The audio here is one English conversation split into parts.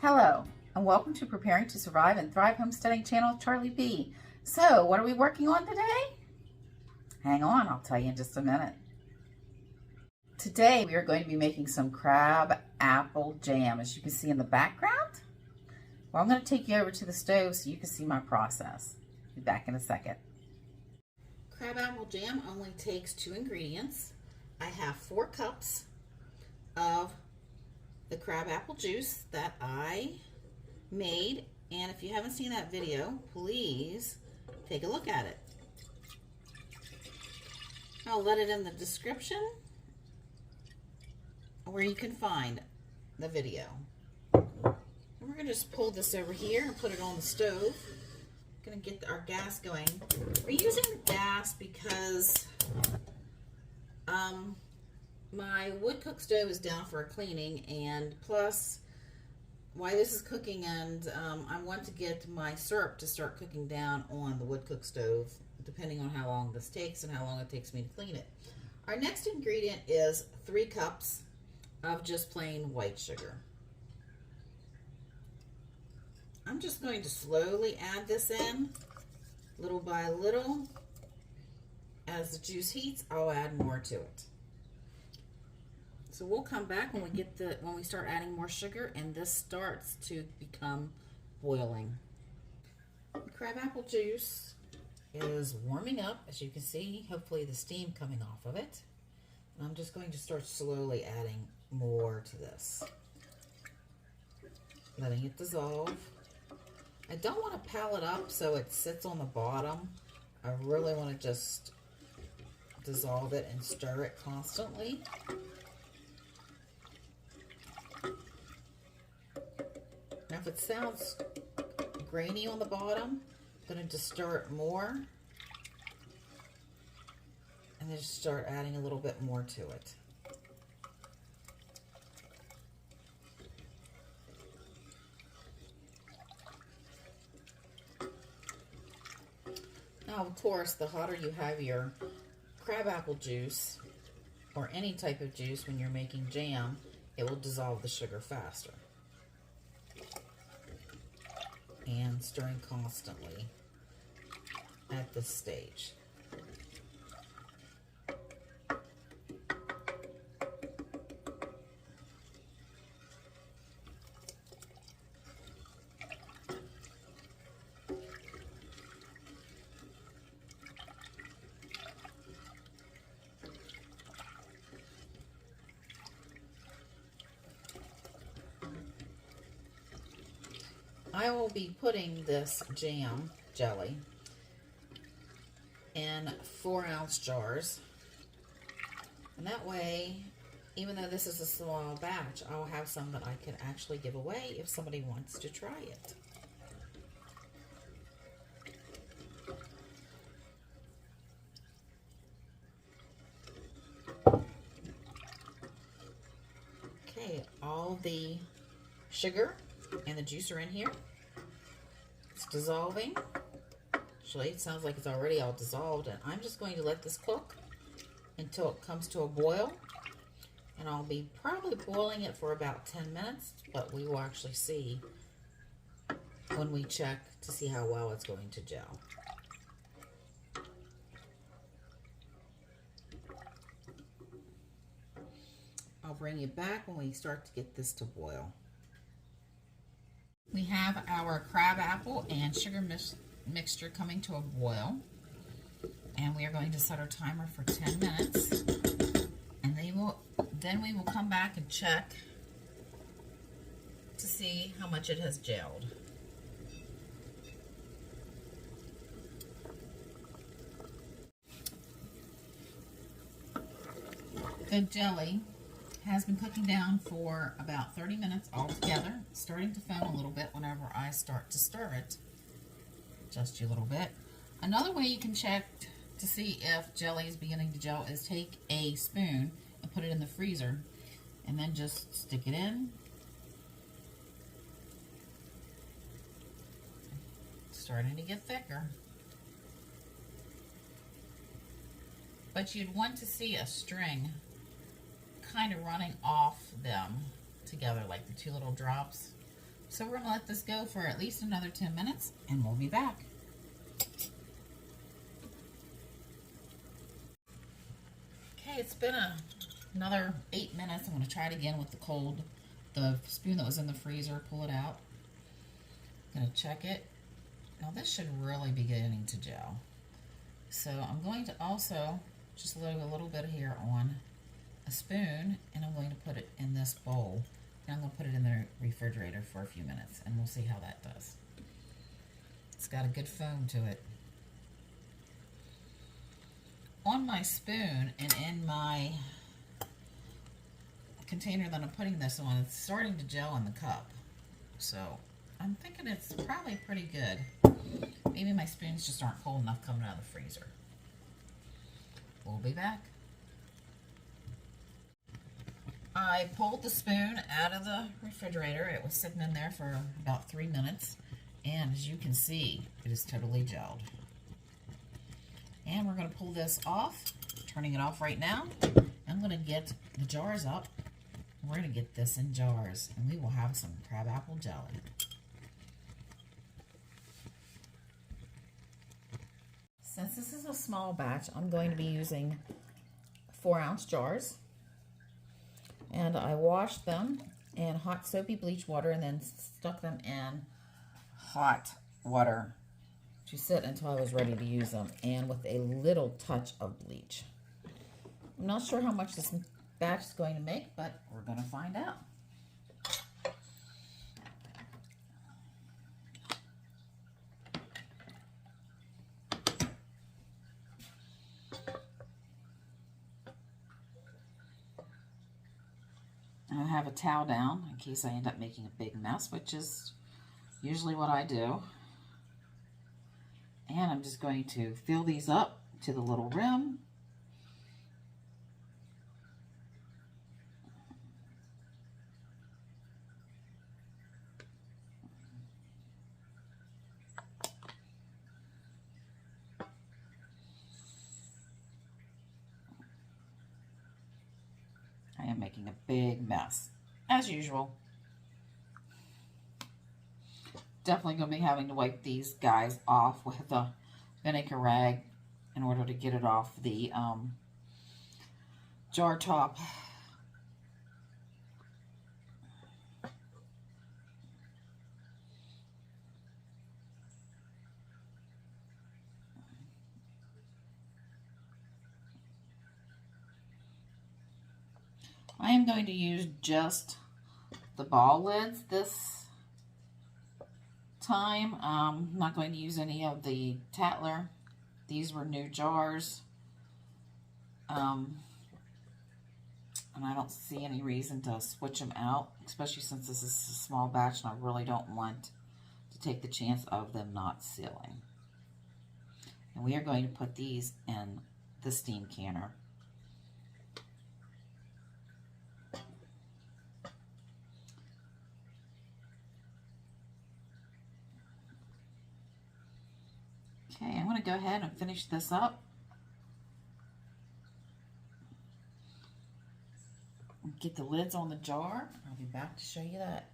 Hello, and welcome to Preparing to Survive and Thrive Homesteading channel with Charlie B. So, what are we working on today? Hang on, I'll tell you in just a minute. Today, we are going to be making some crab apple jam, as you can see in the background. Well, I'm going to take you over to the stove so you can see my process. Be back in a second. Crab apple jam only takes 2 ingredients. I have 4 cups of the crab apple juice that I made, and if you haven't seen that video, please take a look at it. I'll let it in the description where you can find the video. And we're going to just pull this over here and put it on the stove. Going to get our gas going. We're using the gas because my wood cook stove is down for a cleaning, and plus while this is cooking, and I want to get my syrup to start cooking down on the wood cook stove, depending on how long this takes and how long it takes me to clean it. Our next ingredient is 3 cups of just plain white sugar. I'm just going to slowly add this in, little by little. As the juice heats, I'll add more to it. So we'll come back when we start adding more sugar and this starts to become boiling. The crab apple juice is warming up, as you can see, hopefully the steam coming off of it. And I'm just going to start slowly adding more to this, letting it dissolve. I don't want to pile it up so it sits on the bottom. I really want to just dissolve it and stir it constantly. Now if it sounds grainy on the bottom, I'm going to just stir it more and then just start adding a little bit more to it. Now, of course, the hotter you have your crab apple juice or any type of juice when you're making jam, it will dissolve the sugar faster. And stirring constantly at this stage. I will be putting this jam jelly in 4-ounce jars, and that way, even though this is a small batch, I'll have some that I can actually give away if somebody wants to try it. Okay, all the sugar and the juice are in here. It's dissolving. Actually, it sounds like it's already all dissolved, and I'm just going to let this cook until it comes to a boil. And I'll be probably boiling it for about 10 minutes, but we will actually see when we check to see how well it's going to gel. I'll bring you back when we start to get this to boil. We have our crab apple and sugar mixture coming to a boil, and we are going to set our timer for 10 minutes, and then we will come back and check to see how much it has gelled. The jelly has been cooking down for about 30 minutes altogether, starting to foam a little bit whenever I start to stir it, just a little bit. Another way you can check to see if jelly is beginning to gel is take a spoon and put it in the freezer, and then just stick it in. It's starting to get thicker. But you'd want to see a string kind of running off them together, like the 2 little drops. So we're gonna let this go for at least another 10 minutes and we'll be back. Okay, it's been another 8 minutes. I'm gonna try it again with the spoon that was in the freezer, pull it out. I'm gonna check it. Now this should really be beginning to gel. So I'm going to also just load a little bit here on a spoon, and I'm going to put it in this bowl. And I'm going to put it in the refrigerator for a few minutes, and we'll see how that does. It's got a good foam to it. On my spoon and in my container that I'm putting this on, it's starting to gel in the cup. So I'm thinking it's probably pretty good. Maybe my spoons just aren't cold enough coming out of the freezer. We'll be back. I pulled the spoon out of the refrigerator. It was sitting in there for about 3 minutes. And as you can see, it is totally gelled. And we're going to pull this off, turning it off right now. I'm going to get the jars up. We're going to get this in jars, and we will have some crabapple jelly. Since this is a small batch, I'm going to be using 4-ounce jars. And I washed them in hot soapy bleach water and then stuck them in hot water to sit until I was ready to use them, and with a little touch of bleach. I'm not sure how much this batch is going to make, but we're going to find out. I have a towel down in case I end up making a big mess, which is usually what I do. And I'm just going to fill these up to the little rim. I am making a big mess, as usual. Definitely going to be having to wipe these guys off with a vinegar rag in order to get it off the jar top. I am going to use just the ball lids this time. I'm not going to use any of the Tatler. These were new jars. And I don't see any reason to switch them out, especially since this is a small batch and I really don't want to take the chance of them not sealing. And we are going to put these in the steam canner. Okay, I'm going to go ahead and finish this up. Get the lids on the jar. I'll be back to show you that.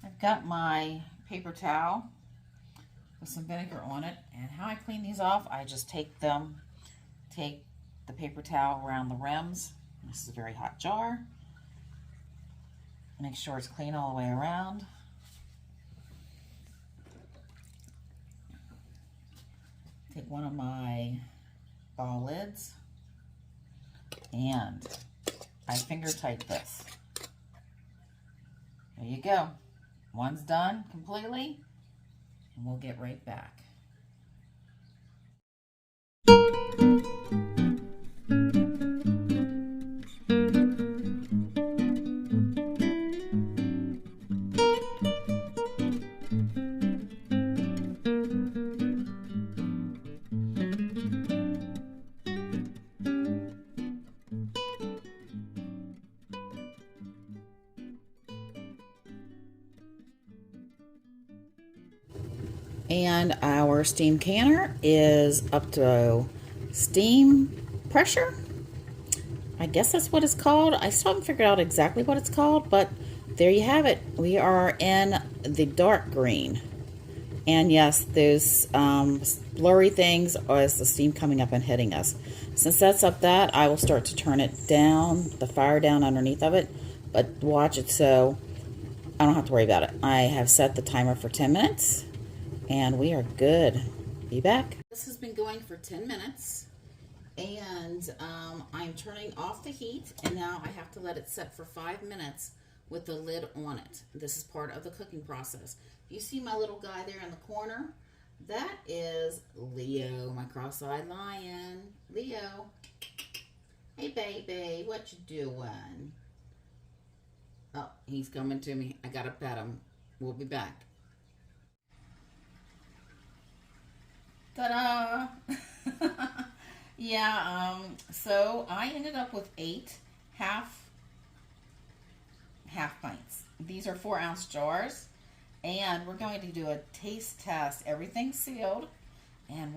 I've got my paper towel with some vinegar on it, and how I clean these off, I just take the paper towel around the rims. This is a very hot jar. Make sure it's clean all the way around. Take one of my ball lids and I finger tight this. There you go. One's done completely, and we'll get right back. And our steam canner is up to steam pressure. I guess that's what it's called. I still haven't figured out exactly what it's called, but there you have it. We are in the dark green. And yes, those blurry things is the steam coming up and hitting us. Since that's up that, I will start to turn it down, the fire down underneath of it. But watch it so I don't have to worry about it. I have set the timer for 10 minutes. And we are good. Be back. This has been going for 10 minutes. And I'm turning off the heat. And now I have to let it set for 5 minutes with the lid on it. This is part of the cooking process. You see my little guy there in the corner? That is Leo, my cross-eyed lion. Leo. Hey, baby, what you doing? Oh, he's coming to me. I gotta pet him. We'll be back. Ta-da! Yeah, so I ended up with 8 half pints. These are 4-ounce jars. And we're going to do a taste test. Everything's sealed, and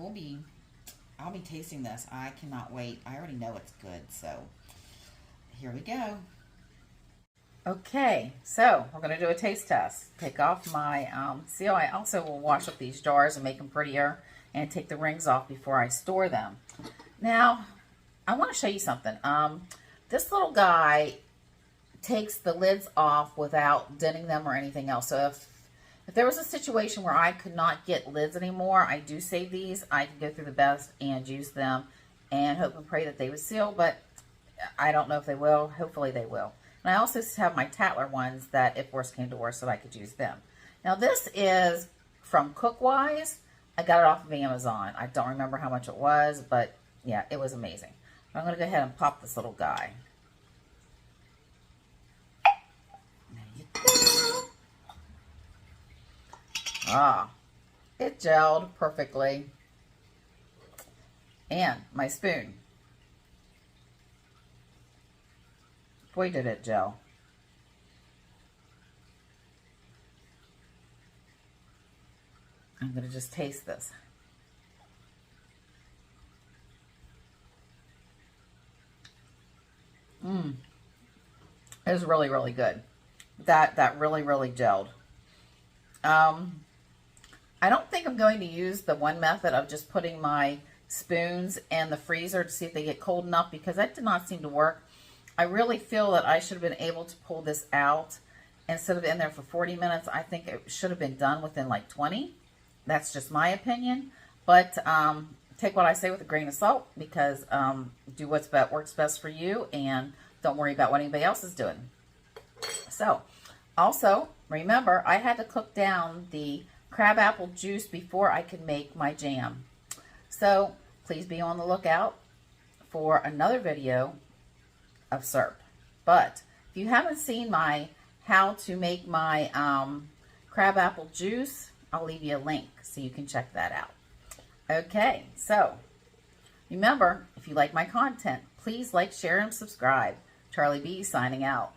I'll be tasting this. I cannot wait. I already know it's good, so here we go. Okay, so we're going to do a taste test. Take off my seal. I also will wash up these jars and make them prettier and take the rings off before I store them. Now, I want to show you something. This little guy takes the lids off without denting them or anything else. So if there was a situation where I could not get lids anymore, I do save these. I can go through the best and use them and hope and pray that they would seal, but I don't know if they will. Hopefully they will. And I also have my Tatler ones that if worse came to worse that I could use them. Now this is from Cookwise. I got it off of Amazon. I don't remember how much it was, but yeah, it was amazing. I'm going to go ahead and pop this little guy. There you go. Ah, it gelled perfectly. And my spoon. Boy, did it gel. I'm going to just taste this. It was really, really good. That really, really gelled. I don't think I'm going to use the one method of just putting my spoons in the freezer to see if they get cold enough, because that did not seem to work. I really feel that I should have been able to pull this out instead of in there for 40 minutes. I think it should have been done within like 20. That's just my opinion. But take what I say with a grain of salt, because do what's works best for you and don't worry about what anybody else is doing. So, also, remember, I had to cook down the crabapple juice before I could make my jam. So please be on the lookout for another video of syrup. But if you haven't seen my how to make my crabapple juice, I'll leave you a link so you can check that out. Okay, so remember, if you like my content, please like, share, and subscribe. Charlie B signing out.